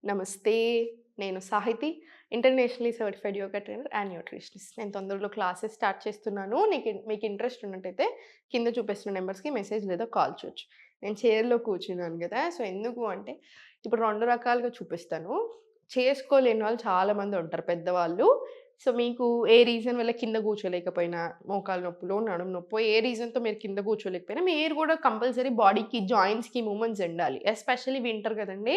నమస్తే. నేను Sahithi. Internationally certified yoga trainer and nutritionist. నేను తొందరలో క్లాసెస్ స్టార్ట్ చేస్తున్నాను. మీకు ఇంట్రెస్ట్ ఉన్నట్టయితే కింద చూపిస్తున్న నంబర్స్‌కి మెసేజ్ లేదా కాల్ చేయొచ్చు. నేను చైర్‌లో కూర్చున్నాను గదా! సో, ఎందుకు అంటే ఇప్పుడు 2 రకాలుగా చూపిస్తాను. చేసుకోలేని వాళ్ళు చాలామంది ఉంటారు పెద్దవాళ్ళు. సో, మీకు ఏ రీజన్ వల్ల కింద కూర్చోలేకపోయినా, మోకాలు నొప్పులో, నడుము నొప్పో ఏ రీజన్‌తో మీరు కింద కూర్చోలేకపోయినా, మీరు గూడా కంపల్సరీ బాడీకి, జాయింట్స్‌కి మూవ్‌మెంట్స్ ఉండాలి. ఎస్పెషల్లీ వింటర్ గదండీ!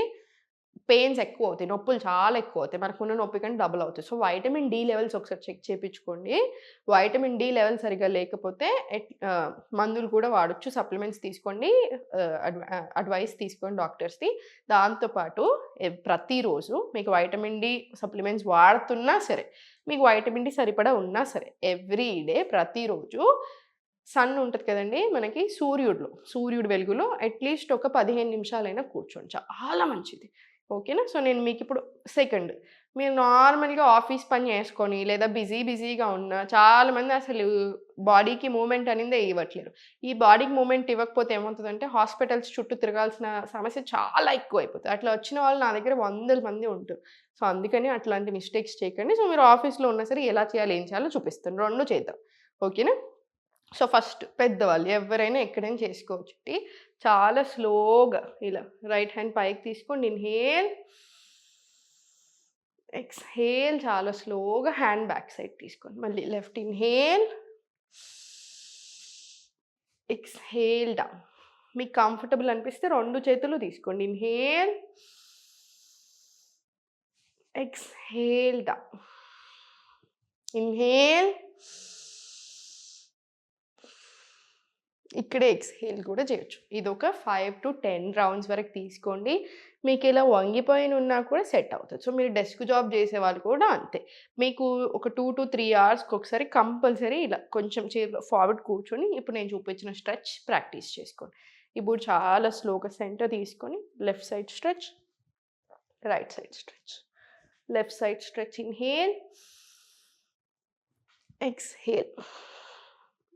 పెయిన్స్ ఎక్కువవుతాయి. నొప్పులు చాలా ఎక్కువవుతాయి. మనకున్న నొప్పి కంటే డబుల్ అవుతాయి. సో, వైటమిన్ డి లెవెల్స్ ఒకసారి చెక్ చేపించుకోండి. వైటమిన్ డి లెవెల్ సరిగ్గా లేకపోతే మందులు కూడా వాడొచ్చు. సప్లిమెంట్స్ తీసుకోండి. అడ్వైస్ తీసుకోండి డాక్టర్స్‌ది. దాంతో పాటు ప్రతిరోజు మీకు వైటమిన్ డి సప్లిమెంట్స్ వాడుతున్నా సరే, మీకు వైటమిన్ డి సరిపడా ఉన్నా సరే, ఎవ్రీ డే ప్రతిరోజు సన్ ఉంటది కదండీ! మనకి సూర్యుడి వెలుగులో అట్‌లీస్ట్ ఒక 15 నిమిషాలైనా కూర్చోండి. చాలా మంచిది. ఓకేనా? సో, నేను మీకిప్పుడు సెకండ్ మీరు నార్మల్‌గా ఆఫీస్ పని చేసుకొని లేదా బిజీగా ఉన్న చాలామంది అసలు బాడీకి మూవ్‌మెంట్ అనిందే ఇవ్వట్లేరు. ఈ బాడీకి మూవ్‌మెంట్ ఇవ్వకపోతే ఏమవుతదంటే హాస్పిటల్స్ చుట్టూ తిరగాల్సిన సమస్య చాలా ఎక్కువైపోతది. అట్లా వచ్చిన వాళ్ళు నా దగ్గర వందల మంది ఉంటరు. సో, అందుకని అట్లాంటి మిస్టేక్స్ చేయకండి. సో, మీరు ఆఫీస్‌లో ఉన్నా సరే ఎలా చేయాలి, ఏం చేయాలో చూపిస్తాను. 2 చేద్దాం. ఓకేనా? సో, ఫస్ట్ పెద్దవాళ్ళు ఎవ్వరైనా ఎక్కడైనా చేసుకోవచ్చండి. చాలా స్లోగా ఇలా రైట్ హ్యాండ్ పైకి తీసుకోండి. ఇన్‌హేల్, ఎక్స్‌హేల్ చాలా స్లోగా హ్యాండ్ బ్యాక్ సైడ్ తీసుకోండి. మళ్ళీ లెఫ్ట్ ఇన్‌హేల్, ఎక్స్‌హేల్ డౌన్. మీకు కంఫర్టబుల్ అనిపిస్తే 2 చేతులు తీసుకోండి. Inhale, exhale down. ఇన్‌హేల్, ఇక్కడే ఎక్స్‌హేల్ కూడా చేయొచ్చు. ఇదొక 5-10 రౌండ్స్ వరకు తీసుకోండి. మీకిలా వంగిపోయినున్నా కూడా సెట్ అవుతది. సో, మీరు డెస్క్ జాబ్ చేసేవాళ్ళు కూడా అంతే. మీకు ఒక 2-3 అవర్స్‌కొకసారి కంపల్సరీ ఇలా కొంచెం చైర్‌లో ఫార్వర్డ్ కూర్చొని ఇప్పుడు నేను చూపించిన స్ట్రెచ్ ప్రాక్టీస్ చేసుకోండి. ఇప్పుడు చాలా స్లోగా సెంటర్ తీసుకొని left side stretch, right side stretch. Left side stretch inhale, exhale.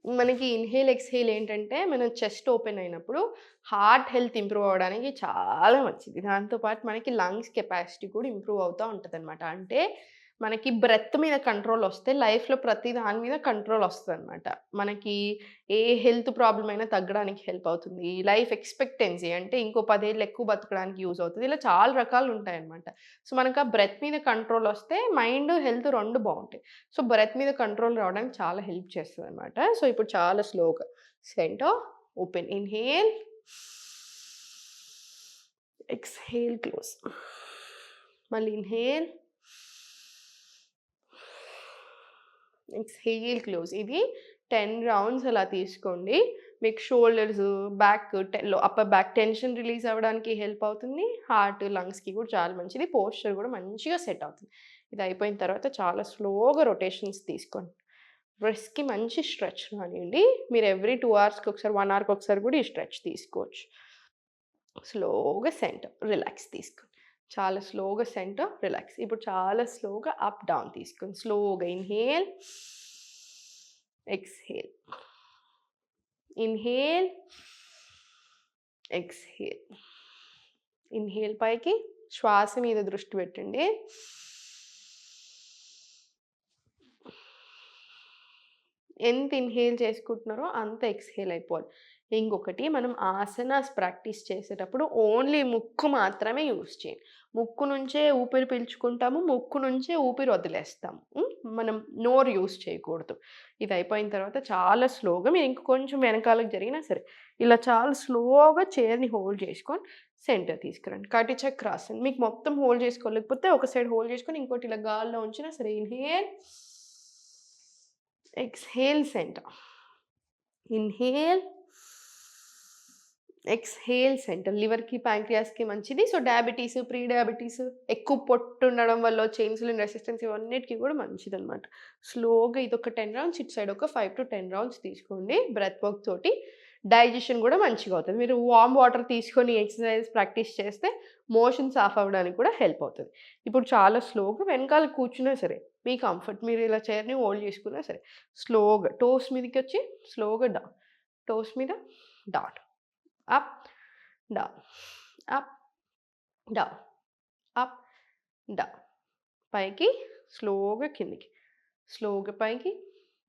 మనకి ఇన్‌హేల్, ఎక్స్‌హేల్ ఏంటంటే, మనం చెస్ట్ ఓపెన్ అయినప్పుడు హార్ట్ హెల్త్ ఇంప్రూవ్ అవ్వడానికి చాలా మంచిది. దాంతో పాటు మనకి లంగ్స్ కెపాసిటీ కూడా ఇంప్రూవ్ అవుతా ఉంటదనమాట. అంటే మనకి బ్రెత్ మీద కంట్రోల్ వస్తే లైఫ్‌లో ప్రతి దాని మీద కంట్రోల్ వస్తదనమాట. మనకి ఏ హెల్త్ ప్రాబ్లమ్ అయినా తగ్గడానికి హెల్ప్ అవుతుంది. లైఫ్ ఎక్స్‌పెక్టెన్సీ అంటే ఇంకో 10 ఏళ్ళు ఎక్కువ బతకడానికి యూజ్ అవుతది. ఇలా చాలా రకాలు ఉంటాయన్నమాట. సో, మనకు ఆ బ్రెత్ మీద కంట్రోల్ వస్తే మైండ్, హెల్త్ 2 బావుంటాయి. సో, బ్రెత్ మీద కంట్రోల్ రావడానికి చాలా హెల్ప్ చేస్తదనమాట. సో, ఇప్పుడు చాలా స్లోగా centre open. Inhale, exhale close. మళ్ళీ ఇన్‌హేల్, ఎక్స్‌హేల్ క్లోజ్. ఇది 10 రౌండ్స్ అలా తీసుకోండి. మీకు shoulders, back upper back tension release అవ్వడానికి హెల్ప్ అవుతుంది. హార్ట్, లంగ్స్‌కి కూడా చాలా మంచిది. పోస్చర్ కూడా మంచిగా సెట్ అవుతుంది. ఇది అయిపోయిన తర్వాత చాలా స్లోగా రొటేషన్స్ తీసుకోండి. బ్రెస్ట్‌కి మంచి స్ట్రెచ్ రానియండి. మీరు ఎవ్రీ 2 అవర్స్‌కి ఒకసారి, 1 అవర్‌కి ఒకసారి కూడా ఈ స్ట్రెచ్ తీసుకోవచ్చు. స్లోగా సెంటర్ రిలాక్స్ తీసుకోండి. చాలా స్లోగా సెంటర్ రిలాక్స్. ఇప్పుడు చాలా స్లోగా అప్, డౌన్ తీసుకోండి. స్లోగా inhale, exhale. Inhale, exhale. Inhale పైకి శ్వాస మీద దృష్టి పెట్టండి. ఎంత ఇన్‌హేల్ చేసుకుంటున్నారో అంత ఎక్స్‌హేల్ అయిపోవాలి. ఇంకొకటి మనం ఆసనాస్ ప్రాక్టీస్ చేసేటప్పుడు ఓన్లీ ముక్కు మాత్రమే యూజ్ చేయండి. ముక్కు నుంచే ఊపిరి పీల్చుకుంటాము. ముక్కు నుంచే ఊపిరి వదిలేస్తాము. మనం నోరు యూజ్ చేయకూడదు. ఇది అయిపోయిన తర్వాత చాలా స్లోగా మీరు ఇంక కొంచెం వెనకాలకు జరిగినా సరే, ఇలా చాలా స్లోగా చైర్‌ని హోల్డ్ చేసుకొని సెంటర్ తీసుకురండి. కటి చక్రాసన్. మీకు మొత్తం హోల్డ్ చేసుకోలేకపోతే ఒక సైడ్ హోల్డ్ చేసుకొని ఇంకోటి ఇలా గాల్లో ఉంచినా సరే. Inhale, exhale center. Inhale, exhale center. లివర్‌కి, ప్యాంక్రియాస్‌కి మంచిది. సో, డయాబెటిస్, ప్రీ డయాబెటిస్, ఎక్కువ పొట్టు ఉండడం వల్ల వచ్చే ఇన్సులిన్ రెసిస్టెన్స్ ఇవన్నిటికి కూడా మంచిదనమాట. స్లోగా ఇదొక 10 రౌండ్స్, ఇటు సైడ్ ఒక 5-10 రౌండ్స్ తీసుకోండి. బ్రెత్ వర్క్ తోటి డైజెషన్ కూడా మంచిగా అవుతది. మీరు వార్మ్ వాటర్ తీసుకొని ఎక్సర్‌సైజ్ ప్రాక్టీస్ చేస్తే మోషన్స్ ఆఫ్ అవ్వడానికి కూడా హెల్ప్ అవుతది. ఇప్పుడు చాలా స్లోగా వెనకాల కూర్చున్నా సరే, మీ కంఫర్ట్ మీరు ఇలా చైర్‌ని హోల్డ్ చేసుకున్నా సరే, స్లోగా టోస్ మీదకొచ్చి స్లోగా డౌన్. టోస్ మీద down. Up, down, up, down, up. Down, పైకి స్లోగా కిందికి, స్లోగా పైకి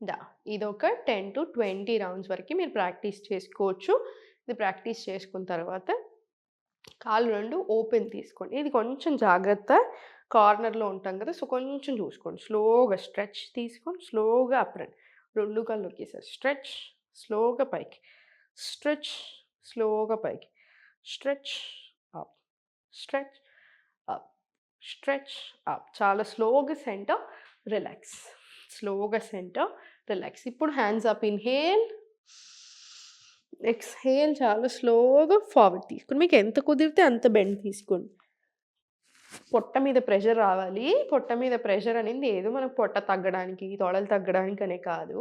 డౌన్. ఇదొక 10 to 20 రౌండ్స్ వరకు మీరు ప్రాక్టీస్ చేసుకోవచ్చు. ఇది ప్రాక్టీస్ చేసుకున్న తర్వాత కాళ్ళు 2 ఓపెన్ తీసుకోండి. ఇది కొంచెం జాగ్రత్త, కార్నర్‌లో ఉంటాం కదా! సో, కొంచెం చూసుకోండి. స్లోగా స్ట్రెచ్ తీసుకొని స్లోగా అప్ రండి. 2 కాళ్ళు ఒకేసారి స్ట్రెచ్, స్లోగా పైకి, స్ట్రెచ్, స్లోగా పైకి, stretch, up, stretch, up, stretch, up. చాలా స్లోగా సెంటర్, రిలాక్స్. స్లోగా సెంటర్, రిలాక్స్. ఇప్పుడు హ్యాండ్స్ అప్, ఇన్‌హేల్, ఎక్స్‌హేల్. చాలా స్లోగా ఫార్వర్డ్ తీసుకొని మీకు ఎంత కుదిరితే అంత బెండ్ తీసుకోండి. పొట్ట మీద ప్రెషర్ రావాలి. పొట్ట మీద ప్రెషర్ అనేది ఏదో మనకు పొట్ట తగ్గడానికి, తొడలు తగ్గడానికనే కాదు.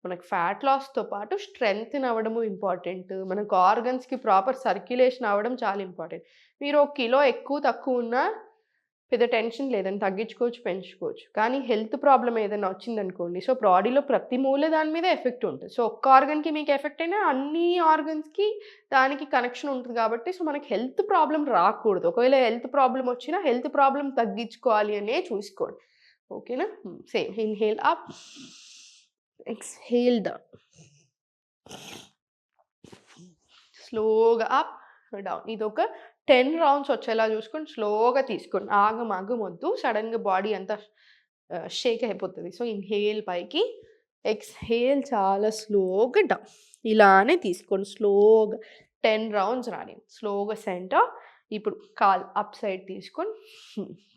మనకు ఫ్యాట్ లాస్‌తో పాటు స్ట్రెంథెన్ అవ్వడము ఇంపార్టెంట్. మనకు ఆర్గన్స్‌కి ప్రాపర్ సర్క్యులేషన్ అవ్వడం చాలా ఇంపార్టెంట్. మీరు ఒక కిలో ఎక్కువ తక్కువ ఉన్నా పెద్ద టెన్షన్ లేదండి. తగ్గించుకోవచ్చు, పెంచుకోవచ్చు. కానీ హెల్త్ ప్రాబ్లమ్ ఏదైనా వచ్చిందనుకోండి, సో, బాడీలో ప్రతి మూల దాని మీద ఎఫెక్ట్ ఉంటుంది. సో, ఒక్క ఆర్గన్‌కి మీకు ఎఫెక్ట్ అయినా అన్ని ఆర్గన్స్‌కి దానికి కనెక్షన్ ఉంటుంది కాబట్టి, సో, మనకి హెల్త్ ప్రాబ్లమ్ రాకూడదు. ఒకవేళ హెల్త్ ప్రాబ్లమ్ వచ్చినా హెల్త్ ప్రాబ్లమ్ తగ్గించుకోవాలి అనే చూసుకోండి. ఓకేనా? Same inhale up, exhale down. స్లోగా అప్, డౌన్. ఇదొక 10 రౌండ్స్ వచ్చేలా చూసుకొని స్లోగా తీసుకోండి. ఆగమొద్దు. సడెన్‌గా బాడీ అంతా షేక్ అయిపోతది. సో, ఇన్‌హేల్ పైకి, ఎక్స్‌హేల్ చాలా స్లోగా డౌన్. ఇలానే తీసుకోండి స్లోగా 10 రౌండ్స్ రానివ్వండి. స్లోగా సెంటర్. ఇప్పుడు కాలు అప్ సైడ్ తీసుకొని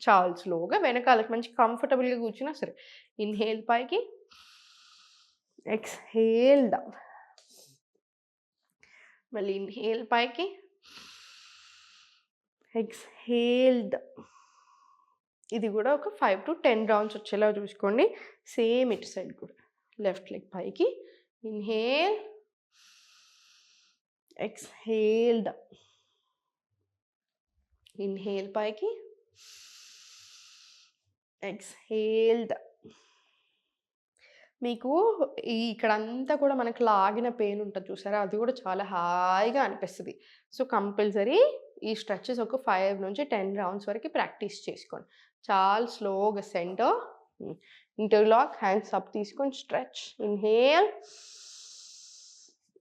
చాలా స్లోగా వెనకాలకి మంచి కంఫర్టబుల్‌గా కూర్చున్నా సరే. ఇన్‌హేల్ పైకి, ఎక్స్‌హేల్ డౌన్. మళ్ళీ ఇన్‌హేల్ పైకి, ఎక్స్‌హేల్ డౌన్. ఇది కూడా ఒక 5 to 10 రౌండ్స్ వచ్చేలా చూసుకోండి. సేమ్ ఇటు సైడ్ కూడా. లెఫ్ట్ లెగ్ పైకి, ఇన్‌హేల్, ఎక్స్‌హేల్ డౌన్. ఇన్‌హేల్ పైకి, ఎక్స్‌హేల్ డౌన్. మీకు ఇక్కడంతా కూడా మనకు లాగిన పెయిన్ ఉంటది చూసారా? అది కూడా చాలా హాయిగా అనిపిస్తది. సో, కంపల్సరీ ఈ స్ట్రెచెస్ ఒక 5 నుంచి 10 రౌండ్స్ వరకు ప్రాక్టీస్ చేసుకోండి. చాలా స్లోగా సెంటర్, ఇంటర్లాక్, హ్యాండ్స్ అప్ తీసుకొని స్ట్రెచ్, ఇన్‌హేల్,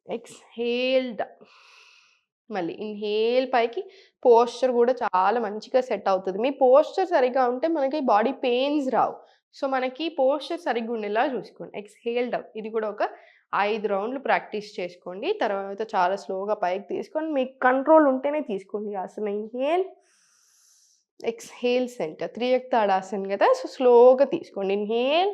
ఎక్స్‌హేల్ డౌన్. మళ్ళీ ఇన్‌హేల్ పైకి. పోస్చర్ కూడా చాలా మంచిగా సెట్ అవుతది. మీ పోస్చర్ సరిగ్గా ఉంటే మనకి బాడీ పెయిన్స్ రావు. సో, మనకి పోస్చర్ సరిగ్గా ఉండేలా చూసుకోండి. Exhale down. ఇది కూడా ఒక 5 రౌండ్లు ప్రాక్టీస్ చేసుకోండి. తర్వాత చాలా స్లోగా పైకి తీసుకొని మీకు కంట్రోల్ ఉంటేనే తీసుకోండి ఆసన. Inhale, exhale center. త్రియక్ తాడాసన్ కదా! సో, స్లోగా తీసుకోండి. ఇన్‌హేల్,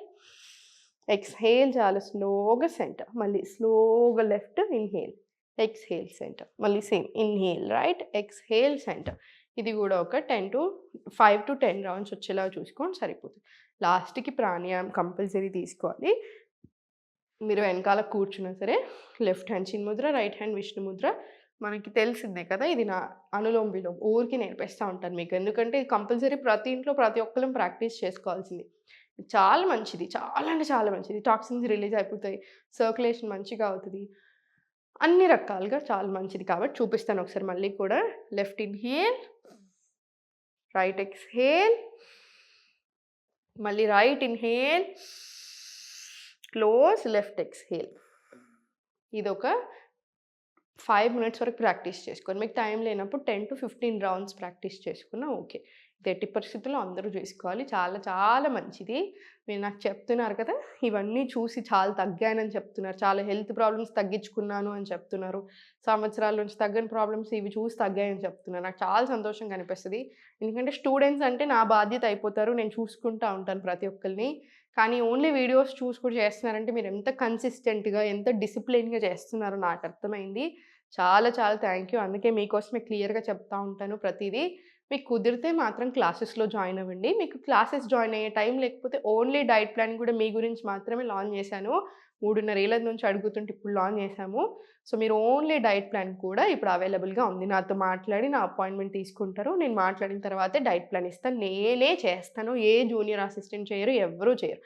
ఎక్స్‌హేల్ చాలా స్లోగా సెంటర్. మళ్ళీ స్లోగా లెఫ్ట్, ఇన్‌హేల్, ఎక్స్‌హేల్ సెంటర్. మళ్ళీ same inhale right, exhale centre. ఇది కూడా ఒక 5 to 10 రౌండ్స్ వచ్చేలా చూసుకొని సరిపోతుంది. లాస్ట్‌కి ప్రాణాయామం కంపల్సరీ తీసుకోవాలి. మీరు వెనకాల కూర్చున్నా సరే లెఫ్ట్ హ్యాండ్ చిన్ముద్ర, రైట్ హ్యాండ్ విష్ణు ముద్ర. మనకి తెలిసిందే కదా! ఇది నా అనులోమ విలోమ. ఊరికే నేర్పిస్తా ఉంటాను మీకు. ఎందుకంటే ఇది కంపల్సరీ ప్రతి ఇంట్లో ప్రతి ఒక్కళ్ళం ప్రాక్టీస్ చేసుకోవాల్సింది. చాలా మంచిది. చాలా అంటే చాలా మంచిది. టాక్సిన్స్ రిలీజ్ అయిపోతాయి. సర్క్యులేషన్ మంచిగా అవుతది. అన్ని రకాలుగా చాలా మంచిది కాబట్టి చూపిస్తాను ఒకసారి మళ్ళీ కూడా. లెఫ్ట్ ఇన్‌హేల్, రైట్ ఎక్స్‌హేల్, మళ్ళీ right inhale, close, left exhale. ఇదొక 5 మినిట్స్ వరకు ప్రాక్టీస్ చేసుకోండి. మీకు టైం లేనప్పుడు 10 to 15 రౌండ్స్ ప్రాక్టీస్ చేసుకున్నా ఓకే. ఇది ఎట్టి పరిస్థితుల్లో అందరూ చేసుకోవాలి. చాలా చాలా మంచిది. మీరు నాకు చెప్తున్నారు కదా! ఇవన్నీ చూసి చాలా తగ్గానని చెప్తున్నారు. చాలా హెల్త్ ప్రాబ్లమ్స్ తగ్గించుకున్నాను అని చెప్తున్నారు. సంవత్సరాల నుంచి తగ్గని ప్రాబ్లమ్స్ ఇవి చూసి తగ్గాయని చెప్తున్నారు. నాకు చాలా సంతోషంగా అనిపిస్తది. ఎందుకంటే స్టూడెంట్స్ అంటే నా బాధ్యత అయిపోతారు. నేను చూసుకుంటా ఉంటాను ప్రతి ఒక్కళ్ళని. కానీ ఓన్లీ వీడియోస్ చూసి కూడా చేస్తున్నారంటే మీరు ఎంత కన్సిస్టెంట్‌గా, ఎంత డిసిప్లిన్‌గా చేస్తున్నారో నాకు అర్థమైంది. చాలా చాలా థ్యాంక్ యూ. అందుకే మీకోసమే క్లియర్‌గా చెప్తా ఉంటాను ప్రతీదీ. మీకు కుదిరితే మాత్రం క్లాసెస్‌లో జాయిన్ అవ్వండి. మీకు క్లాసెస్ జాయిన్ అయ్యే టైం లేకపోతే ఓన్లీ డైట్ ప్లాన్ కూడా మీ గురించి మాత్రమే లాంచ్ చేశాను. 3.5 ఏళ్ల నుంచి అడుగుతుంటే ఇప్పుడు లాంచ్ చేశాము. సో, మీరు ఓన్లీ డైట్ ప్లాన్ కూడా ఇప్పుడు అవైలబుల్‌గా ఉంది. నాతో మాట్లాడి నా అపాయింట్‌మెంట్ తీసుకుంటారు. నేను మాట్లాడిన తర్వాతే డైట్ ప్లాన్ ఇస్తాను. నేనే చేస్తాను. ఏ జూనియర్ అసిస్టెంట్ చేయరు. ఎవ్వరూ చేయరు.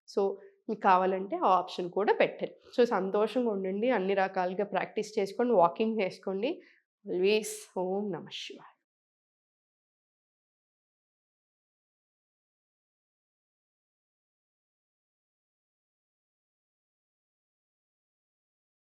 సో, మీకు కావాలంటే ఆ ఆప్షన్ కూడా పెట్టాను. సో, సంతోషంగా ఉండండి. అన్ని రకాలుగా ప్రాక్టీస్ చేసుకోండి. వాకింగ్ చేసుకోండి. ఆల్వేస్ ఓం నమః శివాయ.